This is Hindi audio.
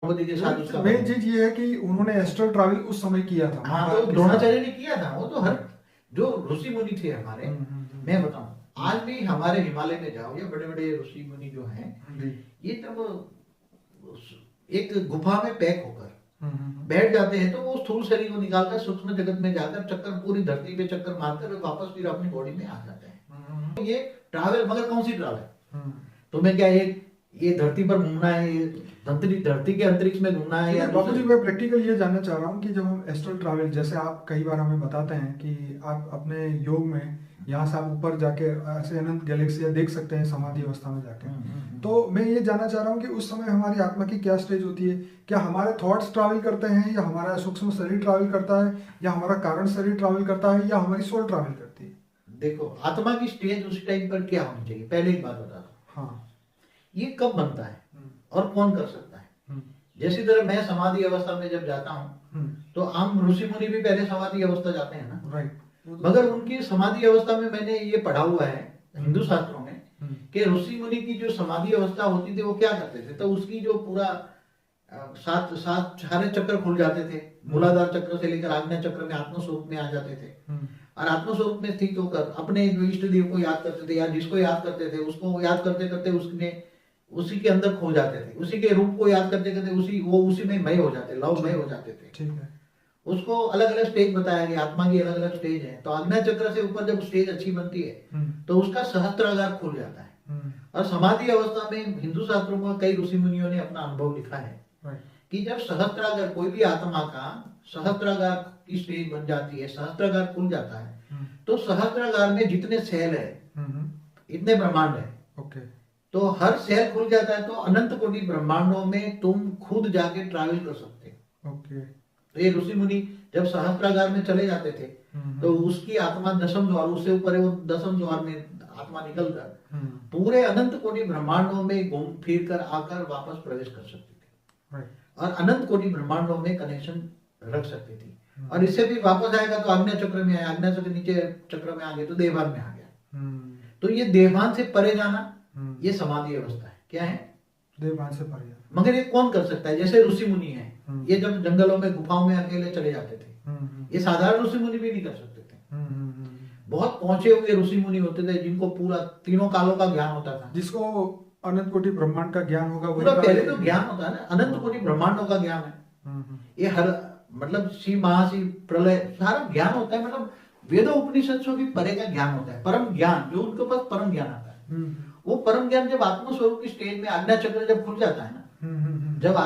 द्रौपदी के साथ उसका मेन चीज ये है कि उन्होंने एस्ट्रल ट्रैवल उस समय किया था। हाँ, तो द्रोणाचार्य ने किया था। वो तो हर जो ऋषि मुनि थे हमारे, मैं बताऊं, आज भी हमारे हिमालय में जाओ या बड़े बड़े ऋषि मुनि जो हैं, ये जब एक गुफा में पैक होकर बैठ जाते हैं तो वो स्थूल शरीर को निकालकर सूक्ष्म जगत में जाकर चक्कर पूरी धरती पे चक्कर मारकर वापस फिर अपनी बॉडी में आ जाते हैं। ये ट्रैवल, मगर कौन सी ट्रैवल? तुम्हें क्या ये धरती पर घूमना है, ये धरती के अंतरिक्ष में घूमना है, या बाबू जी मैं प्रैक्टिकल ये जानना चाह रहा हूँ कि जब हम एस्ट्रल ट्रैवल, जैसे आप कई बार हमें बताते हैं कि आप अपने योग में यहाँ से आप ऊपर जाके ऐसे अनंत गैलेक्सियाँ देख सकते हैं समाधि अवस्था में जाके, तो मैं ये जानना चाह रहा हूँ कि उस समय हमारी आत्मा की क्या स्टेज होती है? क्या हमारे थॉट्स ट्रैवल करते हैं, या हमारा सूक्ष्म शरीर ट्रैवल करता है, या हमारा कारण शरीर ट्रैवल करता है, या हमारी सोल ट्रैवल करती है? देखो, आत्मा की स्टेज उस टाइम पर क्या होनी चाहिए, पहले एक बात बता दो। हाँ, ये कब बनता है और कौन कर सकता है? जैसी तरह मैं समाधि अवस्था में जब जाता हूँ तो आम ऋषि मुनि भी पहले समाधि अवस्था जाते हैं ना, राइट। मगर उनकी समाधि अवस्था में मैंने ये पढ़ा हुआ है हिंदू शास्त्रों में कि ऋषि मुनि की जो समाधि अवस्था होती थी वो क्या करते थे, तो उसकी जो पूरा सात सात सारे चक्र खुल जाते थे। मूलाधार चक्र से लेकर आज्ञा चक्र में आत्मस्वरूप में आ जाते थे, और आत्मस्वरूप में स्थित होकर अपने इष्ट देव को याद करते थे, या जिसको याद करते थे उसको याद करते करते उसने उसी के अंदर खो जाते थे, उसी के रूप को याद करते करते उसी में मय हो जाते, लवमय हो जाते थे। ठीक है। उसको अलग अलग स्टेज बताया गया, आत्मा की अलग अलग स्टेज है। तो आज्ञा चक्र से ऊपर जब स्टेज अच्छी बनती है तो उसका सहस्त्रागार खुल जाता है। और समाधि अवस्था में हिंदू शास्त्रों में कई ऋषि मुनियों ने अपना अनुभव लिखा है कि जब सहस्त्रागार, कोई भी आत्मा का सहस्त्रागार की स्टेज बन जाती है, सहस्त्रागार खुल जाता है, तो सहस्त्रागार में जितने सेल है इतने ब्रह्मांड है। ओके। तो हर सेल खुल जाता है तो अनंत कोटि ब्रह्मांडों में तुम खुद जाके ट्रैवल कर सकते हो। ओके। तो ये ऋषि मुनि जब सहस्त्रागार में चले जाते थे तो उसकी आत्मा दसम द्वार, उससे ऊपर वो दसम द्वार में आत्मा निकलकर पूरे अनंत कोटि ब्रह्मांडों में घूम फिर कर आकर वापस प्रवेश कर सकती थी, और अनंत कोटि ब्रह्मांडों में कनेक्शन रख सकती थी। और इससे भी वापस आएगा तो आज्ञा चक्र में आया, आज्ञा चक्र नीचे चक्र में आ गया तो देवान में आ गया। तो ये देवान से परे जाना ये समाधि अवस्था है। क्या है? देवान से परे जाना। मगर ये कौन कर सकता है? जैसे ऋषि मुनि है, ये जब जंगलों में गुफाओं में अकेले चले जाते थे, ये साधारण ऋषि मुनि भी नहीं कर सकते थे। बहुत पहुंचे हुए ऋषि मुनि होते थे जिनको पूरा तीनों कालों का ज्ञान होता था, जिसको अनंत कोटि ब्रह्मांड का ज्ञान होगा। पूरा पहले तो ज्ञान होता है ना, अनंत कोटि ब्रह्मांडों का ज्ञान है। ये हर मतलब शिव महाशिव प्रलय सारा ज्ञान होता है, मतलब वेदों उपनिषद से भी परे का ज्ञान होता है, परम ज्ञान, जो उनके पास परम ज्ञान आता है। वो परम ज्ञान जब आत्मस्वरूप की स्टेज में आज्ञा चक्र जब खुल जाता है ना, जब